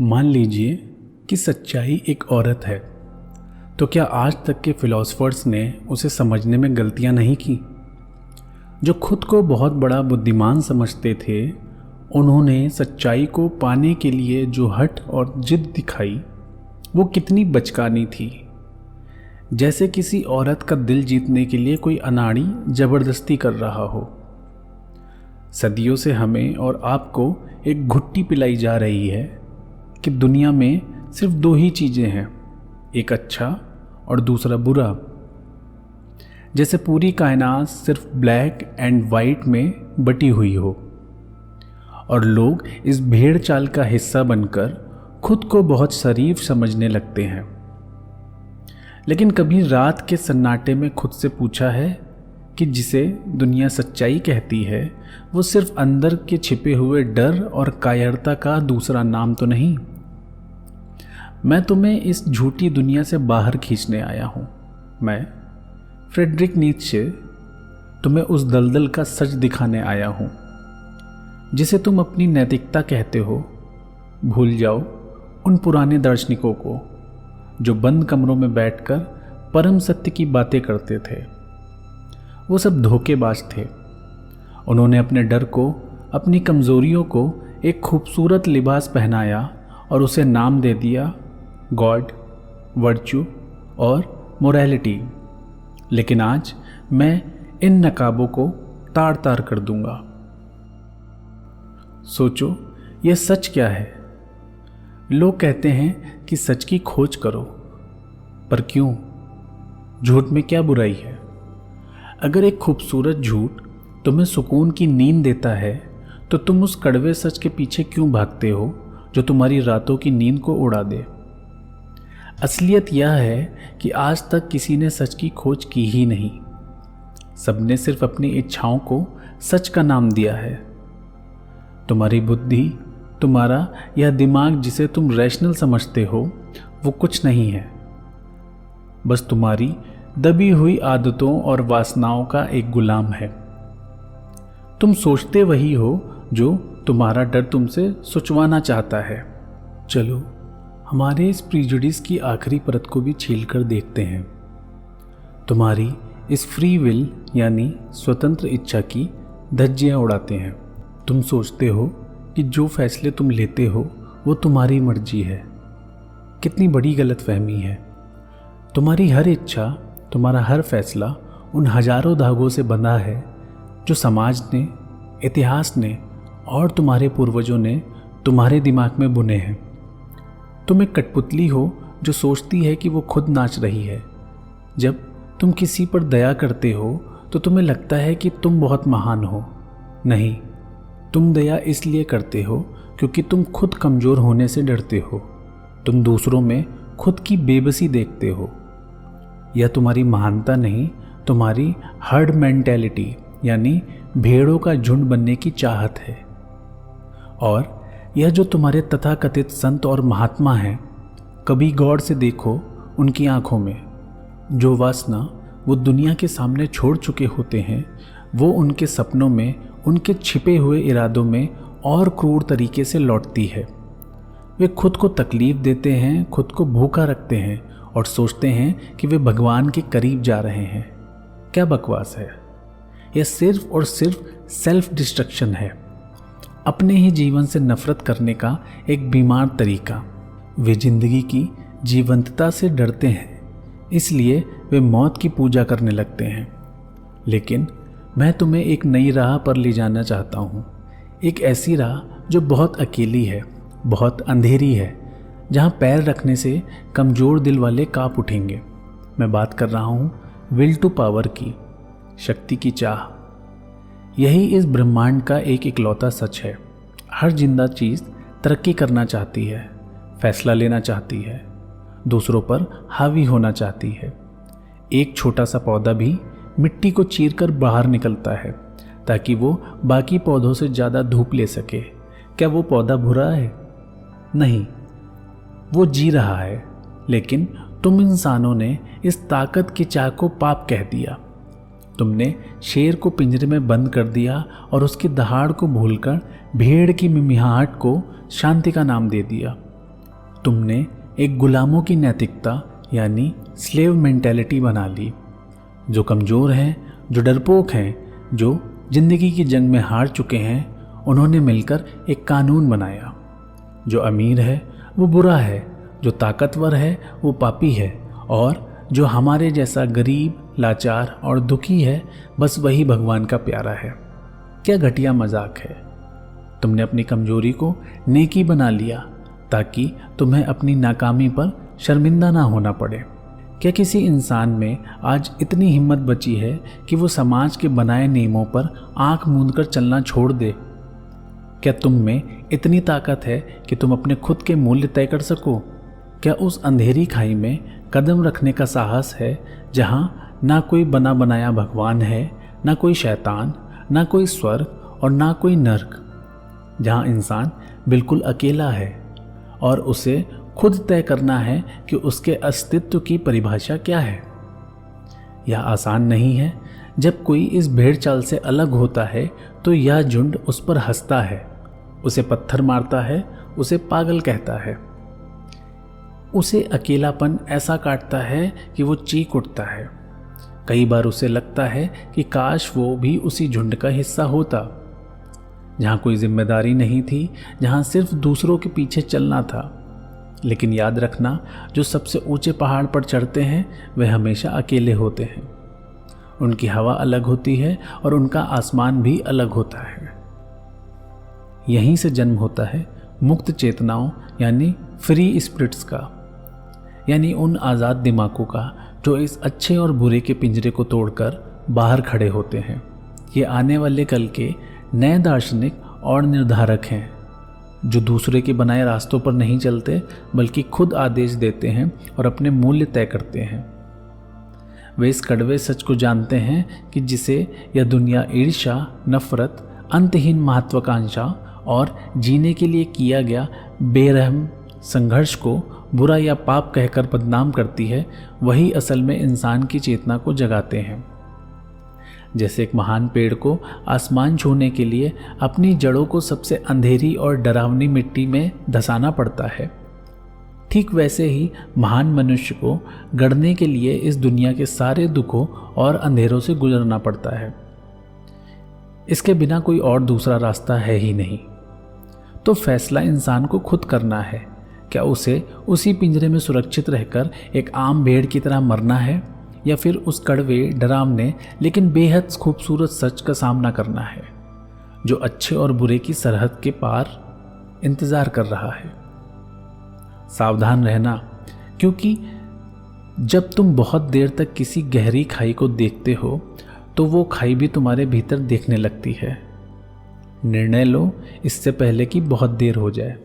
मान लीजिए कि सच्चाई एक औरत है, तो क्या आज तक के फिलोसफर्स ने उसे समझने में गलतियां नहीं की? जो खुद को बहुत बड़ा बुद्धिमान समझते थे, उन्होंने सच्चाई को पाने के लिए जो हठ और जिद दिखाई, वो कितनी बचकानी थी। जैसे किसी औरत का दिल जीतने के लिए कोई अनाड़ी जबरदस्ती कर रहा हो। सदियों से हमें और आपको एक घुट्टी पिलाई जा रही है कि दुनिया में सिर्फ दो ही चीज़ें हैं, एक अच्छा और दूसरा बुरा। जैसे पूरी कायनात सिर्फ ब्लैक एंड वाइट में बटी हुई हो और लोग इस भेड़ चाल का हिस्सा बनकर खुद को बहुत शरीफ समझने लगते हैं। लेकिन कभी रात के सन्नाटे में खुद से पूछा है कि जिसे दुनिया सच्चाई कहती है, वो सिर्फ अंदर के छिपे हुए डर और कायरता का दूसरा नाम तो नहीं? मैं तुम्हें इस झूठी दुनिया से बाहर खींचने आया हूँ। मैं फ्रेडरिक नीत्शे तुम्हें उस दलदल का सच दिखाने आया हूँ जिसे तुम अपनी नैतिकता कहते हो। भूल जाओ उन पुराने दार्शनिकों को जो बंद कमरों में बैठकर परम सत्य की बातें करते थे। वो सब धोखेबाज थे। उन्होंने अपने डर को, अपनी कमज़ोरियों को एक खूबसूरत लिबास पहनाया और उसे नाम दे दिया गॉड, वर्च्यू और मोरालिटी। लेकिन आज मैं इन नकाबों को तार तार कर दूंगा। सोचो, यह सच क्या है? लोग कहते हैं कि सच की खोज करो, पर क्यों? झूठ में क्या बुराई है? अगर एक खूबसूरत झूठ तुम्हें सुकून की नींद देता है, तो तुम उस कड़वे सच के पीछे क्यों भागते हो जो तुम्हारी रातों की नींद को उड़ा दे? असलियत यह है कि आज तक किसी ने सच की खोज की ही नहीं। सबने सिर्फ अपनी इच्छाओं को सच का नाम दिया है। तुम्हारी बुद्धि, तुम्हारा यह दिमाग जिसे तुम रैशनल समझते हो, वो कुछ नहीं है, बस तुम्हारी दबी हुई आदतों और वासनाओं का एक गुलाम है। तुम सोचते वही हो जो तुम्हारा डर तुमसे सुचवाना चाहता है। चलो हमारे इस प्रीजुडिस की आखिरी परत को भी छील कर देखते हैं। तुम्हारी इस फ्री विल यानी स्वतंत्र इच्छा की धज्जियाँ उड़ाते हैं। तुम सोचते हो कि जो फैसले तुम लेते हो वो तुम्हारी मर्जी है। कितनी बड़ी गलतफहमी है। तुम्हारी हर इच्छा, तुम्हारा हर फैसला उन हजारों धागों से बंधा है जो समाज ने, इतिहास ने और तुम्हारे पूर्वजों ने तुम्हारे दिमाग में बुने हैं। तुम एक कठपुतली हो जो सोचती है कि वो खुद नाच रही है। जब तुम किसी पर दया करते हो तो तुम्हें लगता है कि तुम बहुत महान हो। नहीं, तुम दया इसलिए करते हो क्योंकि तुम खुद कमज़ोर होने से डरते हो। तुम दूसरों में खुद की बेबसी देखते हो। यह तुम्हारी महानता नहीं, तुम्हारी हर्ड मेंटेलिटी यानी भेड़ों का झुंड बनने की चाहत है। और यह जो तुम्हारे तथाकथित संत और महात्मा हैं, कभी गौर से देखो उनकी आंखों में। जो वासना वो दुनिया के सामने छोड़ चुके होते हैं, वो उनके सपनों में, उनके छिपे हुए इरादों में और क्रूर तरीके से लौटती है। वे खुद को तकलीफ देते हैं, खुद को भूखा रखते हैं और सोचते हैं कि वे भगवान के करीब जा रहे हैं। क्या बकवास है! यह सिर्फ और सिर्फ सेल्फ डिस्ट्रक्शन है, अपने ही जीवन से नफरत करने का एक बीमार तरीका। वे जिंदगी की जीवंतता से डरते हैं, इसलिए वे मौत की पूजा करने लगते हैं। लेकिन मैं तुम्हें एक नई राह पर ले जाना चाहता हूँ। एक ऐसी राह जो बहुत अकेली है, बहुत अंधेरी है, जहाँ पैर रखने से कमज़ोर दिल वाले काँप उठेंगे। मैं बात कर रहा हूँ विल टू पावर की, शक्ति की चाह। यही इस ब्रह्मांड का एक इकलौता सच है। हर जिंदा चीज़ तरक्की करना चाहती है, फैसला लेना चाहती है, दूसरों पर हावी होना चाहती है। एक छोटा सा पौधा भी मिट्टी को चीरकर बाहर निकलता है ताकि वो बाकी पौधों से ज़्यादा धूप ले सके। क्या वो पौधा बुरा है? नहीं, वो जी रहा है। लेकिन तुम इंसानों ने इस ताकत की चाह को पाप कह दिया। तुमने शेर को पिंजरे में बंद कर दिया और उसकी दहाड़ को भूलकर भेड़ की मिमिहाहट को शांति का नाम दे दिया। तुमने एक गुलामों की नैतिकता यानी स्लेव मेंटेलिटी बना ली। जो कमज़ोर हैं, जो डरपोक हैं, जो जिंदगी की जंग में हार चुके हैं, उन्होंने मिलकर एक कानून बनाया। जो अमीर है वो बुरा है, जो ताकतवर है वो पापी है, और जो हमारे जैसा गरीब, लाचार और दुखी है बस वही भगवान का प्यारा है। क्या घटिया मजाक है। तुमने अपनी कमजोरी को नेकी बना लिया ताकि तुम्हें अपनी नाकामी पर शर्मिंदा ना होना पड़े। क्या किसी इंसान में आज इतनी हिम्मत बची है कि वो समाज के बनाए नियमों पर आंख मूंदकर चलना छोड़ दे? क्या तुम में इतनी ताकत है कि तुम अपने खुद के मूल्य तय कर सको? क्या उस अंधेरी खाई में कदम रखने का साहस है जहां ना कोई बना बनाया भगवान है, ना कोई शैतान, ना कोई स्वर्ग और ना कोई नर्क, जहां इंसान बिल्कुल अकेला है और उसे खुद तय करना है कि उसके अस्तित्व की परिभाषा क्या है? यह आसान नहीं है। जब कोई इस भेड़ चाल से अलग होता है तो यह झुंड उस पर हंसता है, उसे पत्थर मारता है, उसे पागल कहता है। उसे अकेलापन ऐसा काटता है कि वो चीख उठता है। कई बार उसे लगता है कि काश वो भी उसी झुंड का हिस्सा होता, जहाँ कोई जिम्मेदारी नहीं थी, जहाँ सिर्फ दूसरों के पीछे चलना था। लेकिन याद रखना, जो सबसे ऊंचे पहाड़ पर चढ़ते हैं वे हमेशा अकेले होते हैं। उनकी हवा अलग होती है और उनका आसमान भी अलग होता है। यहीं से जन्म होता है मुक्त चेतनाओं यानी फ्री स्पिरिट्स का, यानी उन आज़ाद दिमागों का जो इस अच्छे और बुरे के पिंजरे को तोड़कर बाहर खड़े होते हैं। ये आने वाले कल के नए दार्शनिक और निर्धारक हैं, जो दूसरे के बनाए रास्तों पर नहीं चलते बल्कि खुद आदेश देते हैं और अपने मूल्य तय करते हैं। वे इस कड़वे सच को जानते हैं कि जिसे यह दुनिया ईर्ष्या, नफरत, अंतहीन महत्वाकांक्षा और जीने के लिए किया गया बेरहम संघर्ष को बुरा या पाप कहकर बदनाम करती है, वही असल में इंसान की चेतना को जगाते हैं। जैसे एक महान पेड़ को आसमान छूने के लिए अपनी जड़ों को सबसे अंधेरी और डरावनी मिट्टी में धंसाना पड़ता है, ठीक वैसे ही महान मनुष्य को गढ़ने के लिए इस दुनिया के सारे दुखों और अंधेरों से गुजरना पड़ता है। इसके बिना कोई और दूसरा रास्ता है ही नहीं। तो फैसला इंसान को खुद करना है। क्या उसे उसी पिंजरे में सुरक्षित रहकर एक आम भेड़ की तरह मरना है, या फिर उस कड़वे, डरावने लेकिन बेहद खूबसूरत सच का सामना करना है जो अच्छे और बुरे की सरहद के पार इंतजार कर रहा है? सावधान रहना, क्योंकि जब तुम बहुत देर तक किसी गहरी खाई को देखते हो तो वो खाई भी तुम्हारे भीतर देखने लगती है। निर्णय लो इससे पहले कि बहुत देर हो जाए।